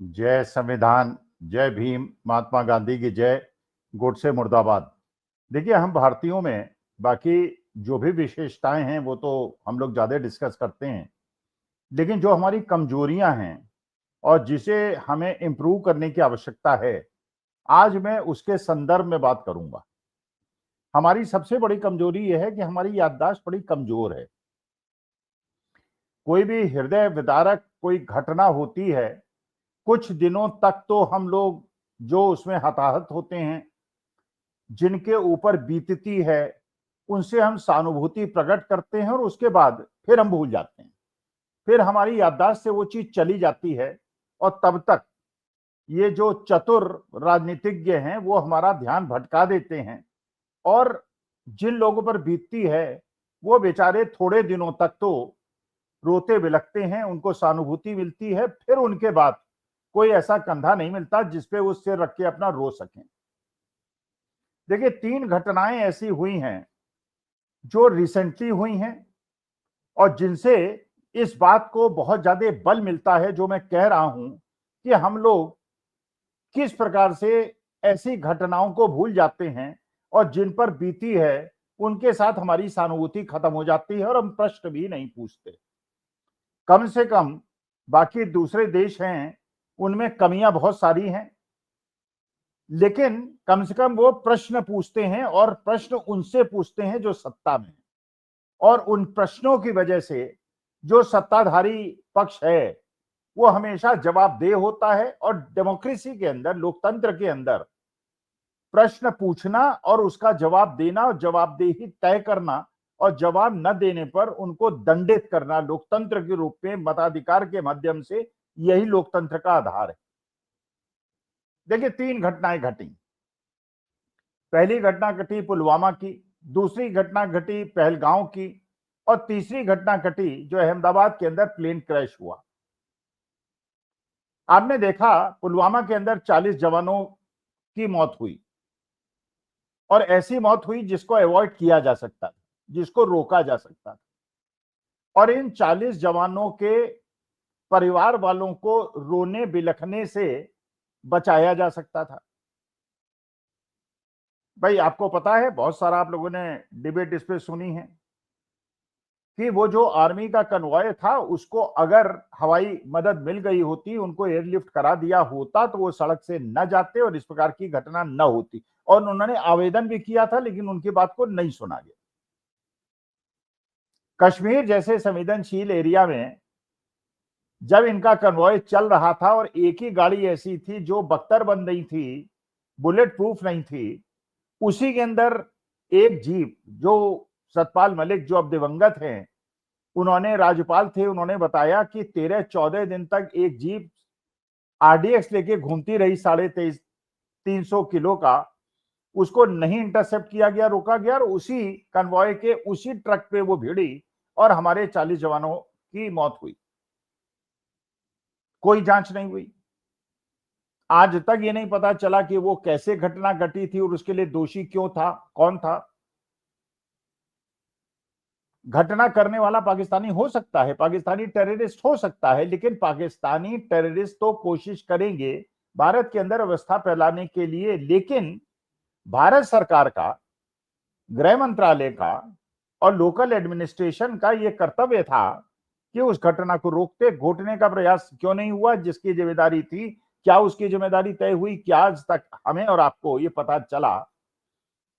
जय संविधान, जय भीम, महात्मा गांधी की जय, गोडसे मुर्दाबाद। देखिए, हम भारतीयों में बाकी जो भी विशेषताएं हैं वो तो हम लोग ज्यादा डिस्कस करते हैं, लेकिन जो हमारी कमजोरियां हैं और जिसे हमें इम्प्रूव करने की आवश्यकता है, आज मैं उसके संदर्भ में बात करूंगा। हमारी सबसे बड़ी कमजोरी यह है कि हमारी याददाश्त बड़ी कमजोर है। कोई भी हृदय विदारक कोई घटना होती है, कुछ दिनों तक तो हम लोग जो उसमें हताहत होते हैं, जिनके ऊपर बीतती है, उनसे हम सहानुभूति प्रकट करते हैं और उसके बाद फिर हम भूल जाते हैं। फिर हमारी याददाश्त से वो चीज चली जाती है और तब तक ये जो चतुर राजनीतिज्ञ हैं वो हमारा ध्यान भटका देते हैं और जिन लोगों पर बीतती है वो बेचारे थोड़े दिनों तक तो रोते बिलखते हैं, उनको सहानुभूति मिलती है, फिर उनके बाद कोई ऐसा कंधा नहीं मिलता जिसपे वो सिर रख के अपना रो सकें। देखिए, 3 घटनाएं ऐसी हुई हैं जो रिसेंटली हुई हैं और जिनसे इस बात को बहुत ज्यादा बल मिलता है जो मैं कह रहा हूं कि हम लोग किस प्रकार से ऐसी घटनाओं को भूल जाते हैं और जिन पर बीती है उनके साथ हमारी सहानुभूति खत्म हो जाती है और हम प्रश्न भी नहीं पूछते। कम से कम बाकी दूसरे देश हैं, उनमें कमियां बहुत सारी हैं, लेकिन कम से कम वो प्रश्न पूछते हैं और प्रश्न उनसे पूछते हैं जो सत्ता में, और उन प्रश्नों की वजह से जो सत्ताधारी पक्ष है वो हमेशा जवाबदेह होता है। और डेमोक्रेसी के अंदर, लोकतंत्र के अंदर प्रश्न पूछना और उसका जवाब देना और जवाबदेही तय करना और जवाब न देने पर उनको दंडित करना लोकतंत्र के रूप में मताधिकार के माध्यम से, यही लोकतंत्र का आधार है। देखिए, 3 घटनाएं घटी। पहली घटना घटी पुलवामा की, दूसरी घटना घटी पहलगांव की और तीसरी घटना घटी जो अहमदाबाद के अंदर प्लेन क्रैश हुआ। आपने देखा पुलवामा के अंदर 40 जवानों की मौत हुई और ऐसी मौत हुई जिसको अवॉइड किया जा सकता था, जिसको रोका जा सकता था, और इन 40 जवानों के परिवार वालों को रोने बिलखने से बचाया जा सकता था। भाई, आपको पता है, बहुत सारा आप लोगों ने डिबेट इस पे सुनी है कि वो जो आर्मी का कन्वॉय था उसको अगर हवाई मदद मिल गई होती, उनको एयरलिफ्ट करा दिया होता तो वो सड़क से न जाते और इस प्रकार की घटना न होती। और उन्होंने आवेदन भी किया था लेकिन उनकी बात को नहीं सुना गया। कश्मीर जैसे संवेदनशील एरिया में जब इनका कन्वॉय चल रहा था और एक ही गाड़ी ऐसी थी जो बख्तरबंद नहीं थी, बुलेट प्रूफ नहीं थी, उसी के अंदर एक जीप, जो सतपाल मलिक जो अब दिवंगत हैं, उन्होंने, राज्यपाल थे, उन्होंने बताया कि 13-14 दिन तक एक जीप आरडीएक्स लेके घूमती रही, 350 किलो का, उसको नहीं इंटरसेप्ट किया गया, रोका गया और उसी कन्वॉय के उसी ट्रक पे वो भिड़ी और हमारे 40 जवानों की मौत हुई। कोई जांच नहीं हुई। आज तक ये नहीं पता चला कि वो कैसे घटना घटी थी और उसके लिए दोषी क्यों था, कौन था। घटना करने वाला पाकिस्तानी हो सकता है, पाकिस्तानी टेररिस्ट हो सकता है, लेकिन पाकिस्तानी टेररिस्ट तो कोशिश करेंगे भारत के अंदर अवस्था फैलाने के लिए। लेकिन भारत सरकार का, गृह मंत्रालय का और लोकल एडमिनिस्ट्रेशन का यह कर्तव्य था कि उस घटना को रोकते, घोटने का प्रयास क्यों नहीं हुआ? जिसकी जिम्मेदारी थी, क्या उसकी जिम्मेदारी तय हुई? क्या आज तक हमें और आपको ये पता चला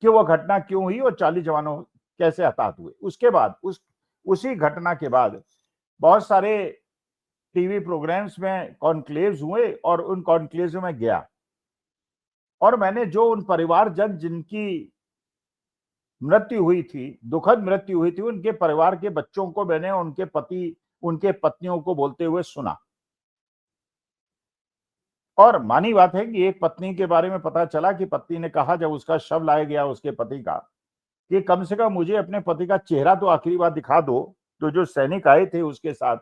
कि वो घटना क्यों हुई और 40 जवानों कैसे हताहत हुए? उसके बाद, उसी घटना के बाद बहुत सारे टीवी प्रोग्राम्स में कॉन्क्लेव्स हुए और उन कॉन्क्लेव्स में गया और मैंने जो उन परिवारजन जिनकी मृत्यु हुई थी, दुखद मृत्यु हुई थी, उनके परिवार के बच्चों को मैंने उनके पति, उनके पत्नियों को बोलते हुए सुना। और मानी बात है कि एक पत्नी के बारे में पता चला कि पत्नी ने कहा जब उसका शव लाया गया उसके पति का, कि कम से कम मुझे अपने पति का चेहरा तो आखिरी बार दिखा दो। तो जो सैनिक आए थे उसके साथ,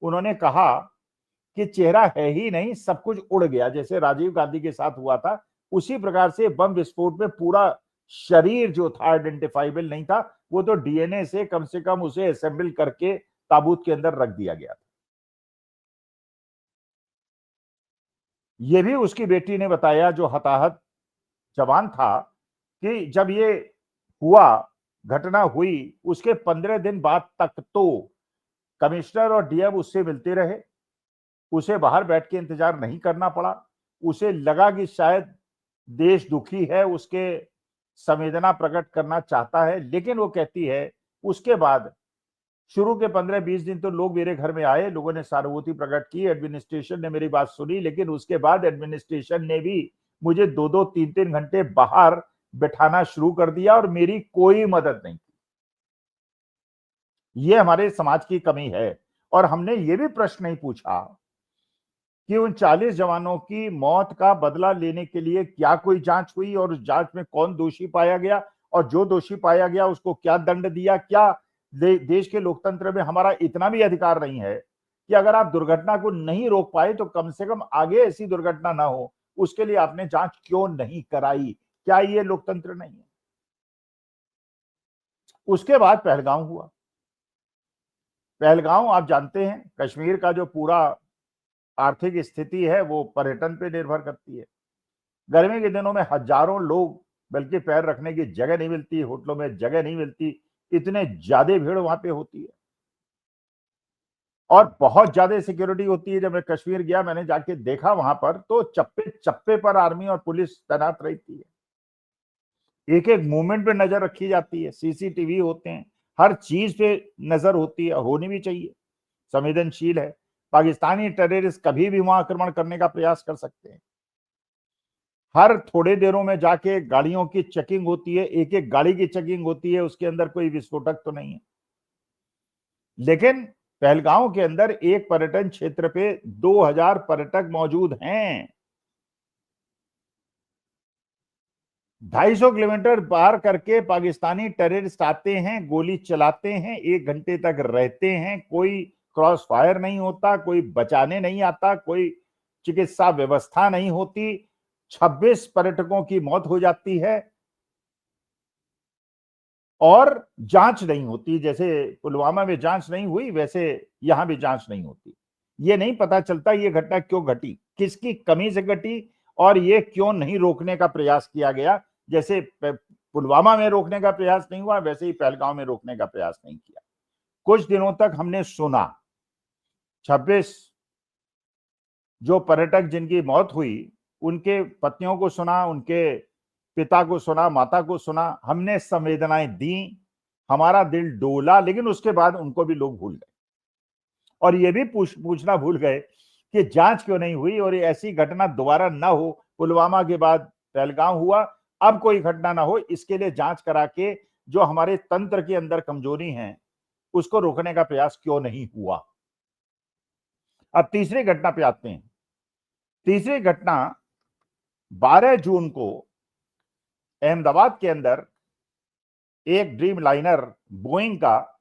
उन्होंने कहा कि चेहरा है ही नहीं, सब कुछ उड़ गया, जैसे राजीव गांधी के साथ हुआ था उसी प्रकार से बम विस्फोट में पूरा शरीर जो था आइडेंटिफाइबल नहीं था, वो तो डीएनए से कम उसे असेंबल करके ताबूत के अंदर रख दिया गया था। ये भी उसकी बेटी ने बताया, जो हताहत जवान था, कि जब ये हुआ, घटना हुई, उसके 15 दिन बाद तक तो कमिश्नर और डीएम उससे मिलते रहे। उसे बाहर बैठ के इंतजार नहीं करना पड़ा। उसे लगा कि शायद देश दुखी है, उसके संवेदना प्रकट करना चाहता है, लेकिन वो कहती है उसके बाद शुरू के 15-20 दिन तो लोग मेरे घर में आए, लोगों ने सहानुभूति प्रकट की, एडमिनिस्ट्रेशन ने मेरी बात सुनी, लेकिन उसके बाद एडमिनिस्ट्रेशन ने भी मुझे 2-2 3-3 घंटे बाहर बिठाना शुरू कर दिया और मेरी कोई मदद नहीं की। ये हमारे समाज की कमी है। और हमने ये भी प्रश्न नहीं पूछा कि उन 40 जवानों की मौत का बदला लेने के लिए क्या कोई जांच हुई और उस जांच में कौन दोषी पाया गया, और जो दोषी पाया गया उसको क्या दंड दिया। क्या देश के लोकतंत्र में हमारा इतना भी अधिकार नहीं है कि अगर आप दुर्घटना को नहीं रोक पाए तो कम से कम आगे ऐसी दुर्घटना ना हो, उसके लिए आपने जांच क्यों नहीं कराई? क्या ये लोकतंत्र नहीं है? उसके बाद पहलगांव हुआ। पहलगांव, आप जानते हैं, कश्मीर का जो पूरा आर्थिक स्थिति है वो पर्यटन पे निर्भर करती है। गर्मी के दिनों में हजारों लोग, बल्कि पैर रखने की जगह नहीं मिलती, होटलों में जगह नहीं मिलती, इतने ज्यादा भीड़ वहां पे होती है और बहुत ज्यादा सिक्योरिटी होती है। जब मैं कश्मीर गया, मैंने जाके देखा वहां पर, तो चप्पे चप्पे पर आर्मी और पुलिस तैनात रहती है। एक एक मूवमेंट पे नजर रखी जाती है, सीसीटीवी होते हैं, हर चीज पे नजर होती है, होनी भी चाहिए, संवेदनशील है। पाकिस्तानी टेररिस्ट कभी भी वहां आक्रमण करने का प्रयास कर सकते हैं। हर थोड़े देरों में जाके गाड़ियों की चेकिंग होती है, एक एक गाड़ी की चेकिंग होती है, उसके अंदर कोई विस्फोटक तो नहीं है। लेकिन पहलगांव के अंदर एक पर्यटन क्षेत्र पे 2000 पर्यटक मौजूद हैं। 250 किलोमीटर पार करके पाकिस्तानी टेररिस्ट आते हैं, गोली चलाते हैं, 1 घंटे तक रहते हैं, कोई क्रॉस फायर नहीं होता, कोई बचाने नहीं आता, कोई चिकित्सा व्यवस्था नहीं होती। 26 पर्यटकों की मौत हो जाती है और जांच नहीं होती। जैसे पुलवामा में जांच नहीं हुई, वैसे यहां भी जांच नहीं होती। ये नहीं पता चलता ये घटना क्यों घटी, किसकी कमी से घटी, और ये क्यों नहीं रोकने का प्रयास किया गया। जैसे पुलवामा में रोकने का प्रयास नहीं हुआ, वैसे ही पहलगांव में रोकने का प्रयास नहीं किया। कुछ दिनों तक हमने सुना, 26 जो पर्यटक जिनकी मौत हुई, उनके पत्नियों को सुना, उनके पिता को सुना, माता को सुना, हमने संवेदनाएं दी, हमारा दिल डोला, लेकिन उसके बाद उनको भी लोग भूल गए। और ये भी पूछना भूल गए कि जांच क्यों नहीं हुई और ऐसी घटना दोबारा ना हो। पुलवामा के बाद पहलगांव हुआ, अब कोई घटना ना हो, इसके लिए जांच करा के जो हमारे तंत्र के अंदर कमजोरी है उसको रोकने का प्रयास क्यों नहीं हुआ। अब तीसरी घटना पे आते हैं। तीसरी घटना 12 जून को अहमदाबाद के अंदर एक ड्रीम लाइनर बोइंग का,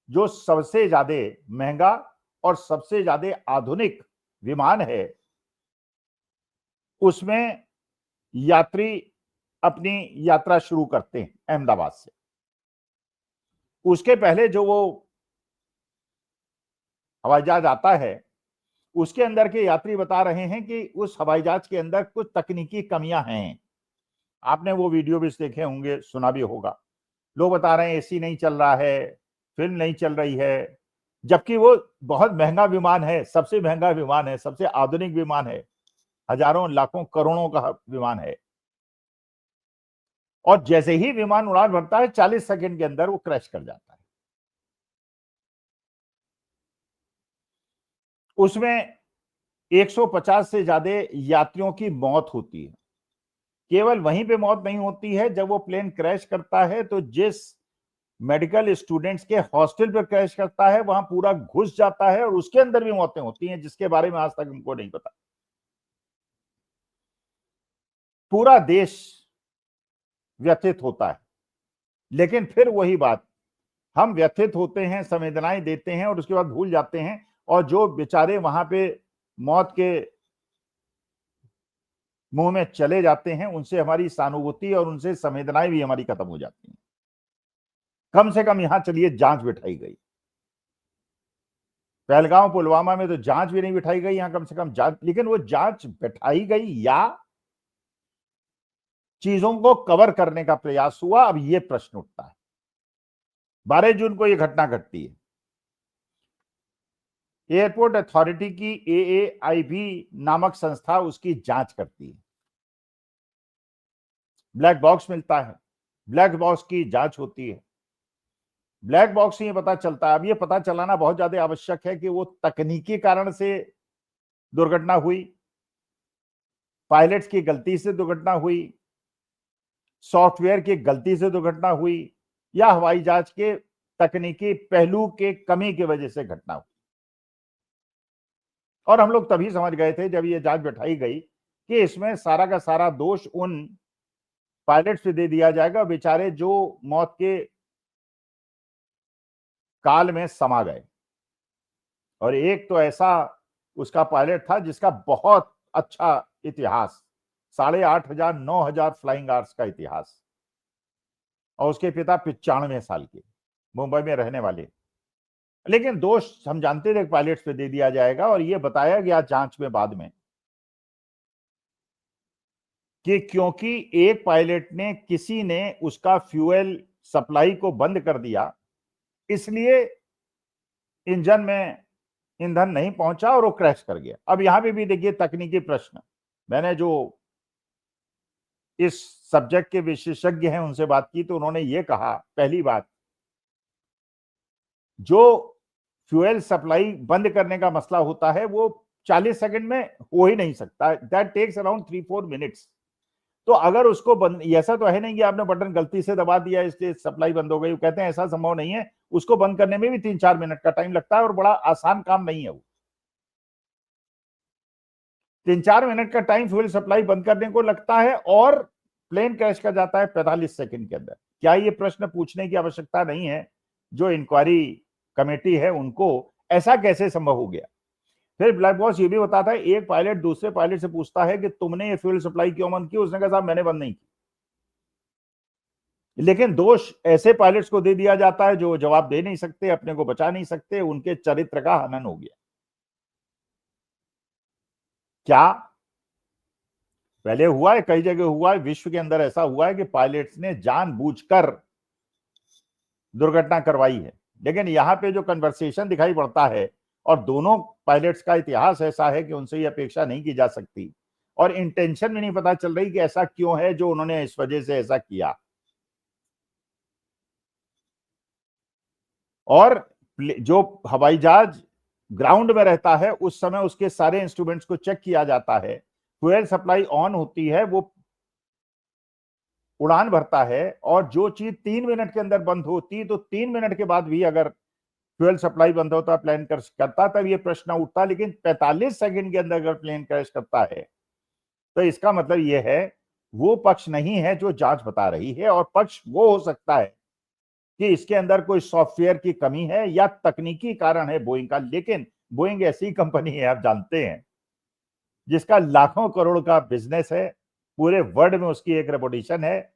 जो सबसे ज्यादा महंगा और सबसे ज्यादा आधुनिक विमान है, उसमें यात्री अपनी यात्रा शुरू करते हैं अहमदाबाद से। उसके पहले जो वो हवाई जहाज आता है, उसके अंदर के यात्री बता रहे हैं कि उस हवाई जहाज के अंदर कुछ तकनीकी कमियां हैं। आपने वो वीडियो भी देखे होंगे, सुना भी होगा। लोग बता रहे हैं एसी नहीं चल रहा है, फिल्म नहीं चल रही है, जबकि वो बहुत महंगा विमान है, सबसे महंगा विमान है, सबसे आधुनिक विमान है, हजारों लाखों करोड़ों का विमान है। और जैसे ही विमान उड़ान भरता है, 40 सेकंड के अंदर वो क्रैश कर जाता है। उसमें 150 से ज्यादा यात्रियों की मौत होती है। केवल वहीं पे मौत नहीं होती है, जब वो प्लेन क्रैश करता है तो जिस मेडिकल स्टूडेंट्स के हॉस्टल पर क्रैश करता है, वहां पूरा घुस जाता है और उसके अंदर भी मौतें होती हैं, जिसके बारे में आज तक हमको नहीं पता। पूरा देश व्यथित होता है। लेकिन फिर वही बात, हम व्यथित होते हैं, संवेदनाएं देते हैं और उसके बाद भूल जाते हैं, और जो बेचारे वहां पे मौत के मुंह में चले जाते हैं, उनसे हमारी सहानुभूति और उनसे संवेदनाएं भी हमारी खत्म हो जाती हैं। कम से कम यहां चलिए जांच बिठाई गई। पहलगांव पुलवामा में तो जांच भी नहीं बिठाई गई, यहां कम से कम जांच, लेकिन वो जांच बिठाई गई या चीजों को कवर करने का प्रयास हुआ, अब ये प्रश्न उठता है। 12 जून को ये घटना घटती है, एयरपोर्ट अथॉरिटी की AAIB नामक संस्था उसकी जांच करती है, ब्लैक बॉक्स मिलता है, ब्लैक बॉक्स की जांच होती है, ब्लैक बॉक्स से ये पता चलता है। अब ये पता चलाना बहुत ज्यादा आवश्यक है कि वो तकनीकी कारण से दुर्घटना हुई, पायलट्स की गलती से दुर्घटना हुई, सॉफ्टवेयर की गलती से दुर्घटना हुई, या हवाई जहाज के तकनीकी पहलू के कमी की वजह से घटना हुई। और हम लोग तभी समझ गए थे जब ये जांच बैठाई गई कि इसमें सारा का सारा दोष उन पायलट्स पे दे दिया जाएगा, बेचारे जो मौत के काल में समा गए। और एक तो ऐसा उसका पायलट था जिसका बहुत अच्छा इतिहास, 8,500 9,000 फ्लाइंग आवर्स का इतिहास, और उसके पिता 95 साल के मुंबई में रहने वाले। लेकिन दोष हम जानते थे पायलट्स पे दे दिया जाएगा, और यह बताया गया जांच में बाद में कि क्योंकि एक पायलट ने, किसी ने उसका फ्यूल सप्लाई को बंद कर दिया, इसलिए इंजन में ईंधन नहीं पहुंचा और वो क्रैश कर गया। अब यहां पे भी देखिए तकनीकी प्रश्न, मैंने जो इस सब्जेक्ट के विशेषज्ञ हैं उनसे बात की तो उन्होंने ये कहा, पहली बात, जो फ्यूल सप्लाई बंद करने का मसला होता है वो 40 सेकंड में हो ही नहीं सकता, दैट टेक्स अराउंड 3-4 मिनट्स। तो अगर उसको बंद, ऐसा तो है नहीं कि आपने बटन गलती से दबा दिया इसलिए सप्लाई बंद हो गई, वो कहते हैं ऐसा संभव नहीं है, उसको बंद करने में भी 3-4 मिनट का टाइम लगता है, और बड़ा आसान काम नहीं है वो। 3-4 मिनट का टाइम फ्यूल सप्लाई बंद करने को लगता है, और प्लेन क्रैश कर जाता है 45 सेकंड के अंदर। क्या ये प्रश्न पूछने की आवश्यकता नहीं है जो इंक्वायरी कमेटी है उनको, ऐसा कैसे संभव हो गया? फिर ब्लैक बॉक्स ये भी बताता है, एक पायलट दूसरे पायलट से पूछता है कि तुमने ये फ्यूल सप्लाई क्यों बंद की? उसने कहा साहब मैंने बंद नहीं की। लेकिन दोष ऐसे पायलट्स को दे दिया जाता है जो जवाब दे नहीं सकते, अपने को बचा नहीं सकते, उनके चरित्र का हनन हो गया। क्या पहले हुआ है, कई जगह हुआ है, विश्व के अंदर ऐसा हुआ है कि पायलट्स ने जानबूझकर दुर्घटना करवाई है, लेकिन यहां पे जो कन्वर्सेशन दिखाई पड़ता है, और दोनों पायलट्स का इतिहास ऐसा है कि उनसे ये अपेक्षा नहीं की जा सकती, और इंटेंशन भी नहीं पता चल रही कि ऐसा क्यों है जो उन्होंने इस वजह से ऐसा किया। और जो हवाई जहाज ग्राउंड में रहता है उस समय उसके सारे इंस्ट्रूमेंट्स को चेक किया जाता है, फ्यूल सप्लाई ऑन होती है, वो उड़ान भरता है, और जो चीज 3 मिनट के अंदर बंद होती तो 3 मिनट के बाद भी अगर फ्यूल सप्लाई बंद होता, प्लेन क्रैश करता, तब ये प्रश्न उठता। लेकिन 45 सेकंड के अंदर अगर प्लेन क्रैश करता है तो इसका मतलब ये है वो पक्ष नहीं है जो जांच बता रही है, और पक्ष वो हो सकता है कि इसके अंदर कोई सॉफ्टवेयर की कमी है या तकनीकी कारण है बोइंग का। लेकिन बोइंग ऐसी कंपनी है, आप जानते हैं, जिसका लाखों करोड़ का बिजनेस है, पूरे वर्ल्ड में उसकी एक रेपुटेशन है,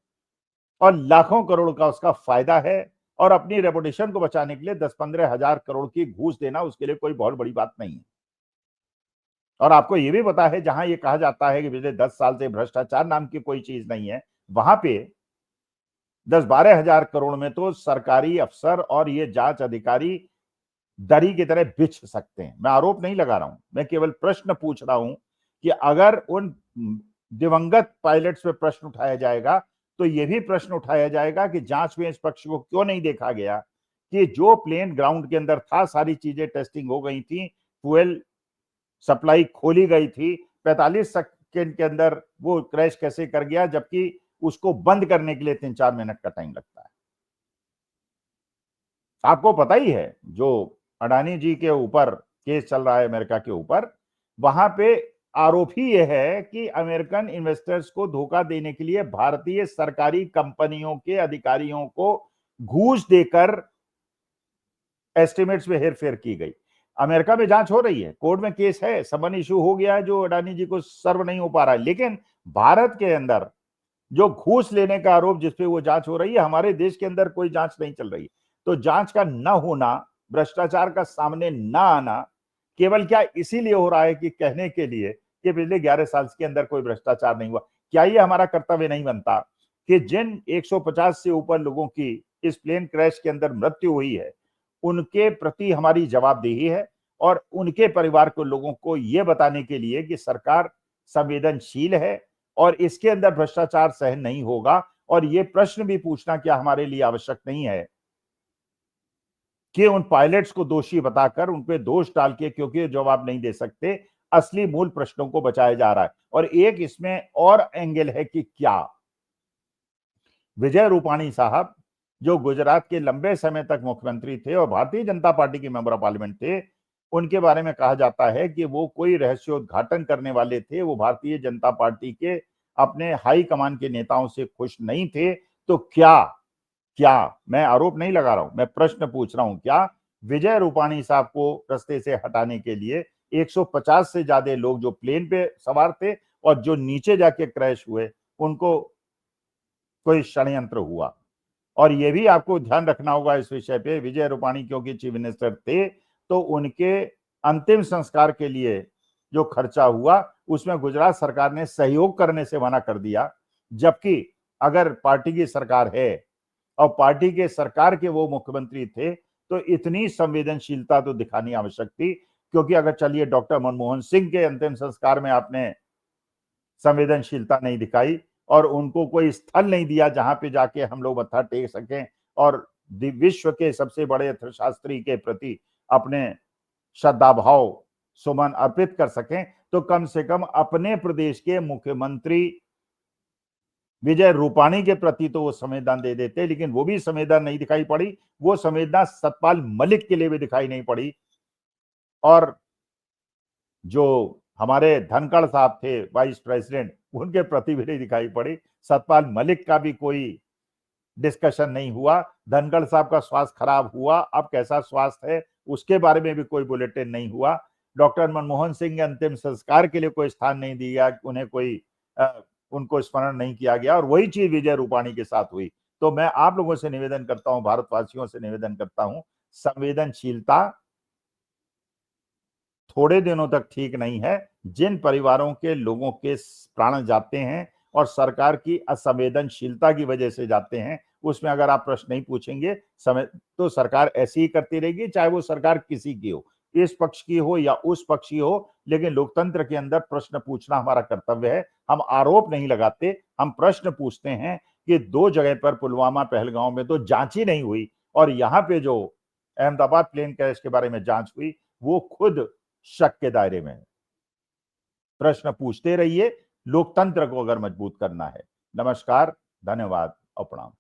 और लाखों करोड़ का उसका फायदा है, और अपनी रेपुटेशन को बचाने के लिए 10-15 हजार करोड़ की घूस देना उसके लिए कोई बहुत बड़ी बात नहीं है। और आपको यह भी पता है, जहां ये कहा जाता है कि पिछले 10 साल से भ्रष्टाचार नाम की कोई चीज नहीं है, वहां पे 10-12 हजार करोड़ में तो सरकारी अफसर और ये जांच अधिकारी दरी की तरह बिछ सकते हैं। मैं आरोप नहीं लगा रहा हूं, मैं केवल प्रश्न पूछ रहा हूं कि अगर उन दिवंगत पायलट्स पे प्रश्न उठाया जाएगा तो यह भी प्रश्न उठाया जाएगा कि जांच में इस पक्ष को क्यों नहीं देखा गया कि जो प्लेन ग्राउंड के अंदर था, सारी चीजें टेस्टिंग हो गई थी, फ्यूल सप्लाई खोली गई थी, 45 सेकंड के अंदर वो क्रैश कैसे कर गया, जबकि उसको बंद करने के लिए 3-4 मिनट का टाइम लगता है। आपको पता ही है जो अडानी जी के ऊपर केस चल रहा है अमेरिका के ऊपर, वहां पे आरोप ही यह है कि अमेरिकन इन्वेस्टर्स को धोखा देने के लिए भारतीय सरकारी कंपनियों के अधिकारियों को घूस देकर एस्टिमेट्स में हेरफेर की गई। अमेरिका में जांच हो रही है, कोर्ट में केस है, समन इशू हो गया है जो अडानी जी को सर्व नहीं हो पा रहा है, लेकिन भारत के अंदर जो घूस लेने का आरोप जिसपे वो जांच हो रही है, हमारे देश के अंदर कोई जांच नहीं चल रही है। तो जांच का न होना भ्रष्टाचार का सामने ना आना केवल क्या इसीलिए हो रहा है कि कहने के लिए कि पिछले 11 साल के अंदर कोई भ्रष्टाचार नहीं हुआ? क्या ये हमारा कर्तव्य नहीं बनता कि जिन 150 से ऊपर लोगों की इस प्लेन क्रैश के अंदर मृत्यु हुई है, उनके प्रति हमारी जवाबदेही है और उनके परिवार के लोगों को यह बताने के लिए कि सरकार संवेदनशील है और इसके अंदर भ्रष्टाचार सहन नहीं होगा। और ये प्रश्न भी पूछना क्या हमारे लिए आवश्यक नहीं है कि उन पायलट्स को दोषी बताकर उन पे दोष डाल के, क्योंकि जवाब नहीं दे सकते, असली मूल प्रश्नों को बचाया जा रहा है। और एक इसमें और एंगल है कि क्या विजय रूपाणी साहब, जो गुजरात के लंबे समय तक मुख्यमंत्री थे और भारतीय जनता पार्टी के मेंबर ऑफ पार्लियामेंट थे, उनके बारे में कहा जाता है कि वो कोई रहस्योद्घाटन करने वाले थे, वो भारतीय जनता पार्टी के अपने हाई कमान के नेताओं से खुश नहीं थे। तो क्या क्या मैं आरोप नहीं लगा रहा हूं, मैं प्रश्न पूछ रहा हूं, क्या विजय रूपाणी साहब को रास्ते से हटाने के लिए 150 से ज्यादा लोग जो प्लेन पे सवार थे और जो नीचे जाके क्रैश हुए, उनको कोई षड्यंत्र हुआ? और ये भी आपको ध्यान रखना होगा इस विषय पे, विजय रूपाणी क्योंकि चीफ मिनिस्टर थे, तो उनके अंतिम संस्कार के लिए जो खर्चा हुआ उसमें गुजरात सरकार ने सहयोग करने से मना कर दिया। जबकि अगर पार्टी की सरकार है और पार्टी के सरकार के वो मुख्यमंत्री थे, तो इतनी संवेदनशीलता तो दिखानी आवश्यक थी। क्योंकि अगर चलिए डॉक्टर मनमोहन सिंह के अंतिम संस्कार में आपने संवेदनशीलता नहीं दिखाई और उनको कोई स्थल नहीं दिया जहां पे जाके हम लोग मत्था टेक सकें और विश्व के सबसे बड़े अर्थशास्त्री के प्रति अपने श्रद्धा भाव सुमन अर्पित कर सकें, तो कम से कम अपने प्रदेश के मुख्यमंत्री विजय रूपाणी के प्रति तो वो संवेदना दे देते, लेकिन वो भी संवेदना नहीं दिखाई पड़ी। वो संवेदना सतपाल मलिक के लिए भी दिखाई नहीं पड़ी। और जो हमारे धनखड़ साहब थे वाइस प्रेसिडेंट, उनके प्रति भी नहीं दिखाई पड़ी। सतपाल मलिक का भी कोई डिस्कशन नहीं हुआ। धनखड़ साहब का स्वास्थ्य खराब हुआ, अब कैसा स्वास्थ्य है उसके बारे में भी कोई बुलेटिन नहीं हुआ। डॉक्टर मनमोहन सिंह के अंतिम संस्कार के लिए कोई स्थान नहीं दिया, उन्हें कोई उनको स्मरण नहीं किया गया। और वही चीज विजय रूपाणी के साथ हुई। तो मैं आप लोगों से निवेदन करता हूं, भारतवासियों से निवेदन करता हूं, संवेदनशीलता थोड़े दिनों तक ठीक नहीं है। जिन परिवारों के लोगों के प्राण जाते हैं और सरकार की असंवेदनशीलता की वजह से जाते हैं, उसमें अगर आप प्रश्न नहीं पूछेंगे समय, तो सरकार ऐसी ही करती रहेगी, चाहे वो सरकार किसी की हो, इस पक्ष की हो या उस पक्ष की हो। लेकिन लोकतंत्र के अंदर प्रश्न पूछना हमारा कर्तव्य है। हम आरोप नहीं लगाते, हम प्रश्न पूछते हैं कि 2 जगह पर पुलवामा पहलगांव में तो जांच ही नहीं हुई, और यहां पे जो अहमदाबाद प्लेन क्रैश के बारे में जांच हुई वो खुद शक के दायरे में है। प्रश्न पूछते रहिए, लोकतंत्र को अगर मजबूत करना है। नमस्कार, धन्यवाद और प्रणाम।